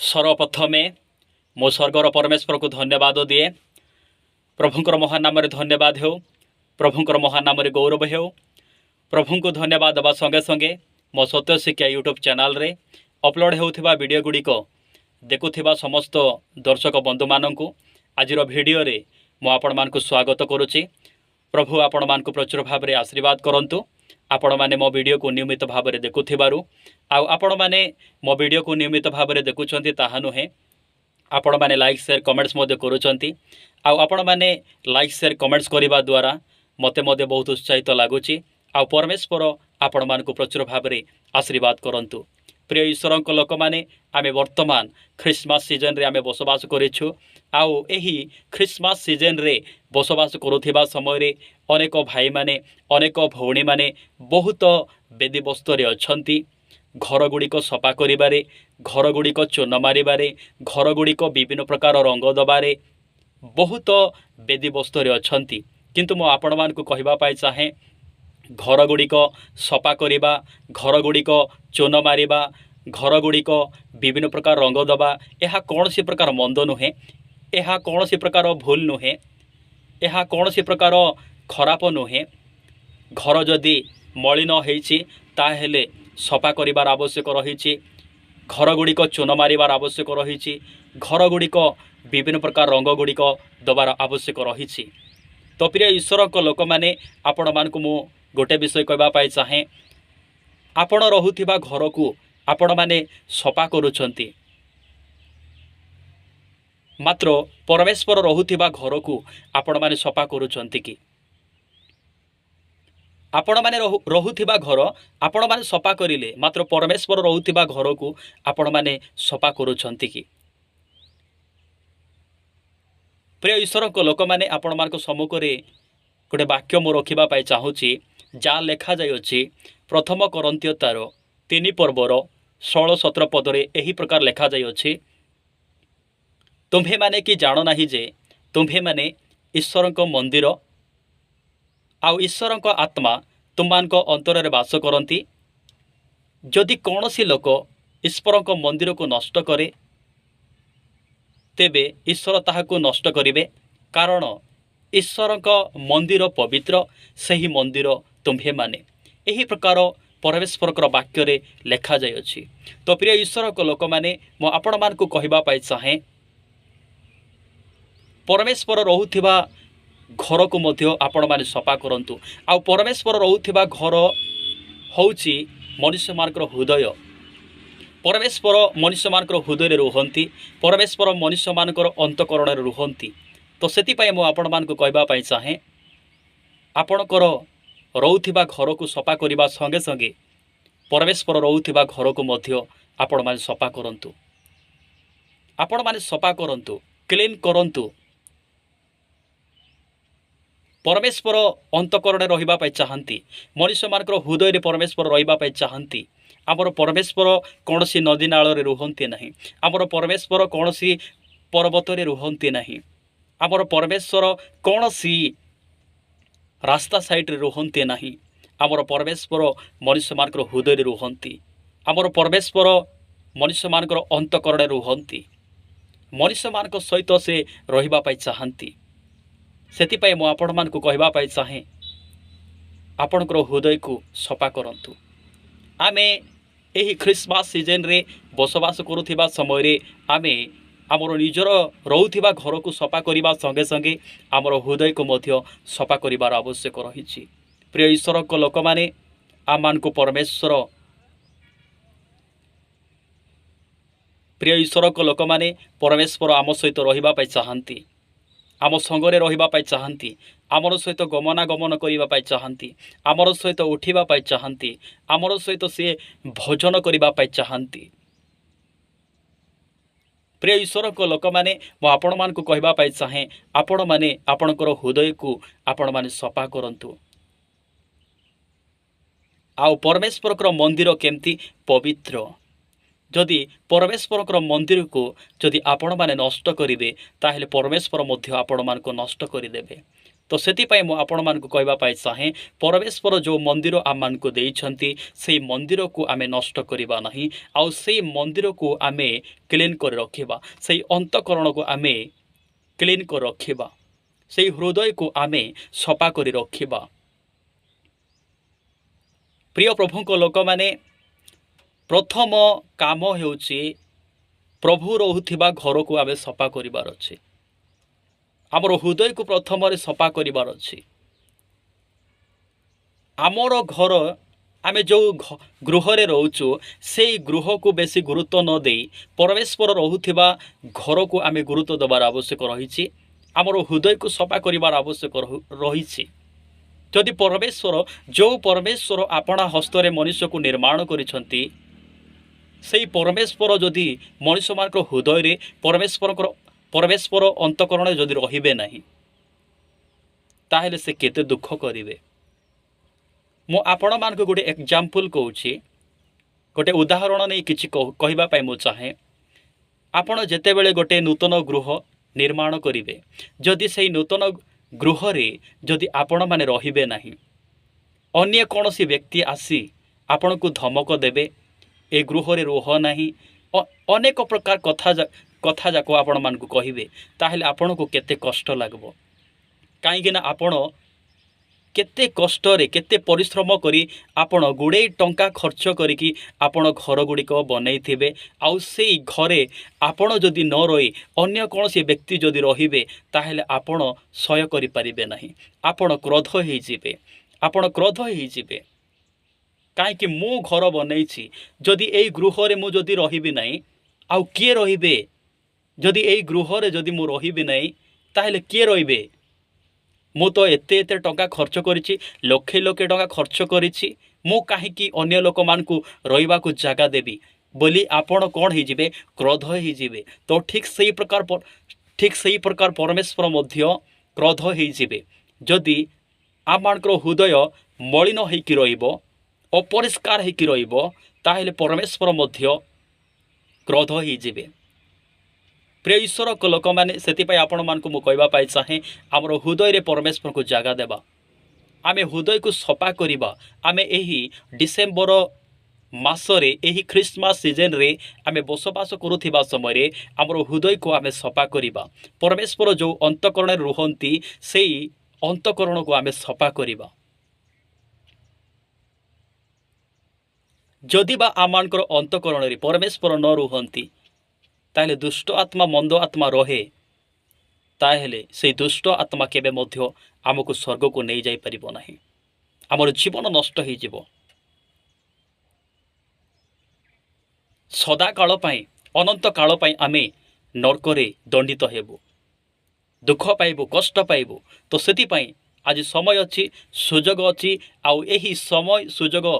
सर्वप्रथमे मो स्वर्गर परमेश्वर को धन्यवाद दिए। प्रभुंकर महान नाम धन्यवाद हो, प्रभुंकर महान नाम गौरव हो। प्रभु को धन्यवाद देवा संगे संगे मो सत्य शिक्षा यूट्यूब चैनल रे अपलोड होउथिबा वीडियो गुड़िक देखुथिबा समस्त दर्शक बंधु माननकु आज वीडियो रे मो आपण मान को स्वागत करुच्ची। प्रभु आपण मान को प्रचुर भाव में आशीर्वाद करंतु। आपण माने मो वीडियो को नियमित भाव में देखुथिबारु आउ आपण माने मो वीडियो को नियमित भाव में देखुछंती ताहा नुहे। आपण माने लाइक शेयर कमेंट्स मध्य करूछंती आउ आपण माने लाइक शेयर कमेंट्स करिबा द्वारा मते मध्य बहुत उत्साहित लागुची। आउ परमेश्वर आपण मान को प्रचुर भाव में आशीर्वाद करंतु। प्रिय ईश्वर लोक मैंने आम वर्तमान ख्रिस्मस सीजन रे आम बसवास करूँ। आउ एही ख्रिस्मस सीजन रे बसवास करुथिबा समय रे अनेक भाई माने अनेक भौणी माने बहुत बेदी बस्तरे अछंती। घर गुड़िक सफा करिबारे, घर गुड़िक चून मारिबारे, घर गुड़िक विभिन्न प्रकार रंग दबारे बहुत बेदी बस्तरे अछंती। किंतु मो आपण मान को कहबा पाई चाहे घर गुड़िक सफा करिबा, घर गुड़िक चून मारिबा, घर गुड़िक विभिन्न प्रकार रंग दबा यह कौन सी प्रकार मंद नुहे, यह कौन सी प्रकार भूल नुहे, यह कौन सी प्रकार खराप नुहे। घर जदि मलिन होइछि ताहेले सफा करिबार आवश्यक रही। घर गुड़िक चून मारिबार आवश्यक रही। घर गुड़िक विभिन्न प्रकार रंग गुड़िक दबार आवश्यक रही। तो प्रिय ईश्वर को लोक मैंने आपण मान को मु गोटे विषय कहवाई चाहे, आपण रहुथिबा घर को आपण माने सफा करुछंती, मात्र परमेश्वर रहुथिबा घर को आपण माने सफा करुछंती कि? आपण माने रहुथिबा घर आपण माने सफा करिले मात्र परमेश्वर रहुथिबा घर को आपण माने सफा करुछंती कि? प्रिय ईश्वर को लोक मैंने आपण मान को सम्मुख रे गोटे वाक्य मु रखिबा पाई चाहूची। जहाँ लेखा जाइए प्रथम करंतिय 3 पर्वर 16-17 पदरे यही प्रकार लेखा जाइए, तुम्भे माने कि जान नाही जे तुम्भे माने ईश्वर को मंदिर आउ ईश्वर को आत्मा तुमको अंतर में बास करती। जदि कौन सी लोक ईश्वर को मंदिर को नष्ट करे तेबे ईश्वर ताहाको नष्ट करिवे, कारण ईश्वर को मंदिर पवित्र, सही मंदिर तुम्भे माने। यही प्रकार परमेश्वर वाक्य रे लेखा जाइए। तो प्रिय ईश्वर को लोक मैंने मो आपण मान को कहबा पाई चाहे, परमेश्वर रहुथिबा घर को मध्य आपण माने सफा करंतु। आ परमेश्वर रहुथिबा घर होउची मनुष्य मानकर हृदय। परमेश्वर मनुष्य मानकर हृदय रुहंती, परमेश्वर मनुष्य मानकर अंतकरण रुहंती। तो सेतिपाई मो आपण मान को कहबा पाई चाहे, आपणकर रहुथिबा घर को सफा करिबा संगे संगे परमेश्वर रहुथिबा घर को मध्य आपण माने सफा करंतु। आपण माने सफा करंतु, क्लीन करंतु। परमेश्वर अंतकरण रहिबा पाई चाहंती, मनुष्य मानकर हृदय रे परमेश्वर रहिबा पाई चाहंती। आमर परमेश्वर कौनसी नदी नाल रे रुहंती नहीं, आमर परमेश्वर कौनसी पर्वत रे रुहंती नहीं, आमर परमेश्वर कौनसी रास्ता साइड रे रुहंती नहीं। आमर परमेश्वर मनुष्य मानकर हृदय रे रुहंती। आमर परमेश्वर मनुष्य मानकर अंतकरण रुहंती। मनुष्य मानक सहित से रहिबा पाई चाहंती। सेतिपाई मो आपण मान को कहबा पाई चाहे, आपणकर हृदय को सफा करंतु। आमे एही ख्रिस्मस सीजन रे बसवास करुथिबा समय रे आमे आमर निजर रहुथिबा घर को सफा करिबा संगे संगे आमर हृदय को मध्य सफा करिबार आवश्यक रही। प्रिय ईश्वर को लोक माने आम मान को परमेश्वर, प्रिय ईश्वर को लोक माने परमेश्वर आम सहित रहिबा पाई चाहंती, आम संगरे रहिबा पाई चाहंती, आमर सहित गमनागमन करिबा पाई चाहंती, आमर सहित उठिबा पाई चाहंती, आमर सहित से भोजन करिबा पाई चाहंती। प्रिय ईश्वर को लोक मैंने मो आपण मान को कहबा पाई चाहे, आपण माने आपणकर हृदय को आपण माने सफा करंतु। आउ परमेश्वर मंदिर केमती पवित्र। जदि परमेश्वर मंदिर को जदि आपण माने नष्ट करिवे ताहेले परमेश्वर मध्य आपण मान को नष्ट करिदेबे। तो सेतिपाई मु आपण मानकु कहबा पाई चाहे परमेश्वर जो मंदिर आम मानकु देइछंती सेई मंदिर को आमे नष्ट करिबा नाही आ सेई मंदिर को आमे क्लीन कर रखिबा सेई अंतकरण को आमे क्लीन कर रखिबा सेई हृदय को आमे सफा करि रखिबा। प्रिय प्रभु को लोक माने प्रथम काम हेउची प्रभु रहुथिबा घर को आमे सफा करिबार अछि आमर हृदय को प्रथम सफा करिबार अछि। आमर घर आमे जो गृह रे रहउछु से गृह को बेसी गुरुत्व न देई परमेश्वर रहुथिबा घर को आमे गुरुत्व देबार आवश्यक रहिछि आमर हृदय को सफा करिबार आवश्यक रहिछि। जदि परमेश्वर आपणा हस्तरे मनुष्य को निर्माण करिसंती सेई परमेश्वर जदि मनुष्य मानक हृदय रे परमेश्वर अंतकरण जदि रहिबे नाही ताहेले से केते दुख करिवे। मु आपण मानक गोटे एग्जांपल कहूछि गोटे उदाहरण नहीं किछि कहबा पाई मु चाहे आपण जेतेबेले गोटे नूतन गृह निर्माण करिवे जदि सेई नूतन गृह रे जदि आपण माने रहिबे नाही अन्य कोनोसी व्यक्ति आसी आपण को धमक देबे ए गृह रे रोह नाही अनेक प्रकार कथा जाको आपण मानकु कहिबे ताहेले आपण को केते कष्ट लागबो काहेकि ना आपण केते कष्ट रे केते परिश्रम करी आपण गुडे टंका खर्च करिकी आपण घर गुडिक बनैथिबे आउ सेई घरे आपण जदि न रही अन्य कोनोसी व्यक्ति जदि रहिबे ताहेले आपण सह्य करि परिबे नाही आपण क्रोध होई जिबे काहेकि मु घर बनैछि जदि एई गृह रे मु जदि रहिबि नाही आउ किए रहिबे जदि एई गृह रे जदि मु रहिबि नाही ताहेले किए रहिबे मु तो एते टंका खर्च करिछि लक्षे लक्षे टंका खर्च करिछि मु काहेकि अन्य लोक मानकु रहिबा को जागा देबी बोली आपण कोन हे जिबे क्रोध हे जिबे। तो ठीक सही प्रकार परमेश्वर मध्य क्रोध हे जिबे जदि आमानकर हृदय मलिन हेकि रहिबो अपरिष्कार हेकि रहिबो ताहेले परमेश्वर मध्य क्रोध हे जिबे। प्रिय ईश्वर को लोक मैंने से आपण मान को कहबा पाई चाहे आमर हृदय रे परमेश्वर को जगह देबा आमे हृदय को सफा करिबा आमे एही डिसेम्बर मासरे एही ख्रिस्टमास सीजन रे आमे बसवास करुथिबा समय रे आमर हृदय को आमे सफा करिबा परमेश्वर जो अंतकरण रुहंती सेई अंतकरण को आमे सफा करिबा। जदि बा आमानकर अंतकरण रे परमेश्वर न रुहंती ताहेले दुष्ट आत्मा मंद आत्मा रहे ताहेले से दुष्ट आत्मा केबे मध्य आमको स्वर्ग को नहीं जाई परिबो नाही आमर जीवन नष्ट हो जिवो सदा काल पई अनंत काल पई आमे नरकरे दंडित हेबु दुख पाइबु कष्ट पाइबु। तो सेति पई आज समय अछि सुजोग अछि आउ एही समय सुजोग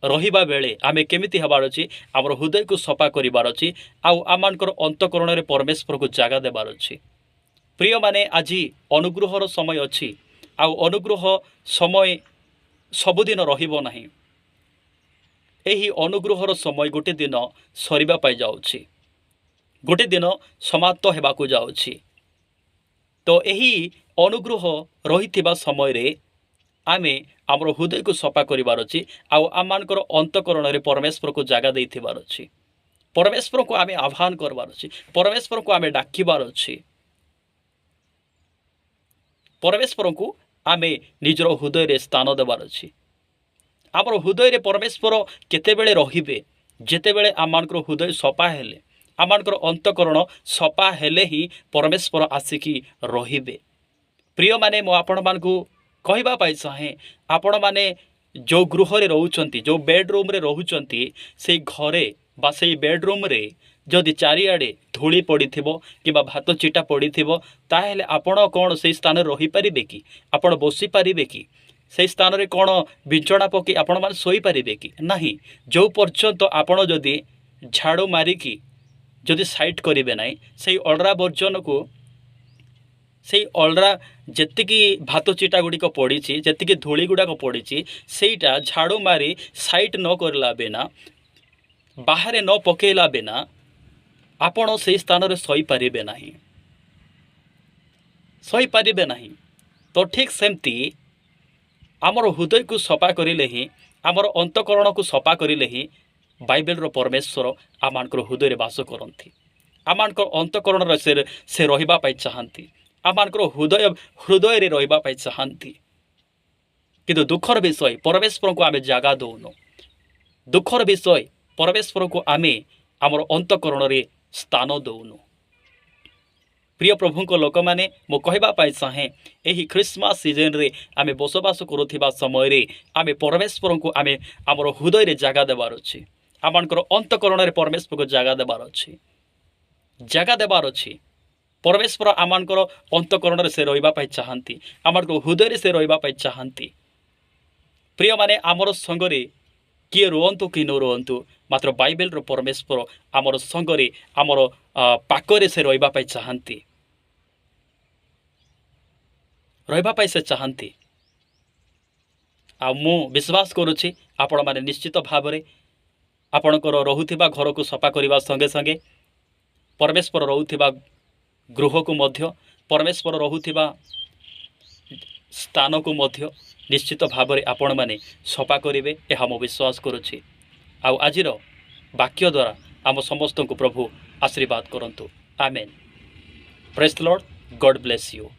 रहिबा बेले आमे केमिति हबार अछि आमर हृदय को सफा करिबार अछि आउ आमानकर अंतकरण रे परमेश्वर को जागा देबार अछि। प्रिय माने आज अनुग्रहर समय अछि आउ अनुग्रह समय सबुदिन रहिबो नाही एही अनुग्रहर समय गोटे दिन सरिबा पाई जाउछि गोटे दिन समाप्त हेबाकू जाउछि। तो एही अनुग्रह रहिथिबा समय रे आमे आमर हृदय को सफा करिबार अछि आउ आमानकर अंतकरण रे परमेश्वर को जागा देइथिबार अछि परमेश्वर को आमे आह्वान करबार अछि परमेश्वर को आमे डाकिबार अछि परमेश्वर को आमे निजर हृदय रे स्थान देबार अछि। आमर हृदय रे परमेश्वर केतेबेले रहिबे जेतेबेले आमानकर हृदय सफा हेले आमानकर अंतकरण सफा हेले ही परमेश्वर आसिकी रहिबे। प्रिय माने मो आपण मानकु कहबा पाई चाहे आपण माने जो गृह रे रहउचंती जो बेडरूम रे रहउचंती से घरे बा से बेडरूम रे जदि चारिआडे धूली पड़िथिबो किबा भात चिटा पड़िथिबो ताहेले आपण कोन से स्थान रे रहि परिबे कि आपण बसी परिबे कि से स्थान रे कोन बिछड़ा पके आपण मान सोई परिबे कि नाही जो पर्यंत आपण जदि झाड़ू मारिकी जदि साइट करिवे नाही से अलरा वर्जन को से अलरा जेतिकी भात चिटा गुड़िक पड़ी जेतिकी धूली गुड़ाक पड़ी सेटा झाड़ू मारी साइट न करला बिना बाहर न पकेला बिना आपण से स्थान रे सही पारिबे नाही तो ठीक सेमती आमर हृदय को सफा करें ही आमर अंतकरण को सफा करें ही बाइबल परमेश्वर आम हृदय में बास करती आम अंतकरण से रहा चाहती आम हृदय हृदय रहा चाहती किंतु दुखर विषय परमेश्वर को आम जगह दौनु दुखर विषय परमेश्वर को आम आमर अंतकरण में स्थान दौनु। प्रिय प्रभु को लोक मैंने मु कहवाई चाहे यही ख्रिस्मस सीजन रे आम बसवास करुवा समय आम परमेश्वर को आम आमर हृदय में जगह देवार अच्छे आम अंतकरण में परमेश्वर को जगह देवार अच्छे जगह देवार अच्छे परमेश्वर आम अंतकरण से रहा चाहती आम हृदय से रहा चाहती। प्रिय माने आमर संगरे किए रुहतु कि न रुहतु मात्र बाइबल परमेश्वर आमर संगरे आमर पाकरे से रहा चाहती रहा से चाहती आ मु विश्वास करुछि आपण माने निश्चित भाव में आपणकर रहुथिबा घर को सफा करने संगे संगे परमेश्वर रहुथिबा गृह को मध्य परमेश्वर रहुथिबा स्थान को मध्य निश्चित भाव में आपण माने सफा करेंगे यह मु विश्वास करुछि। आउ आजिर वाक्य द्वारा आम समस्त को प्रभु आशीर्वाद करंतु। Amen. Praise the Lord. God bless you.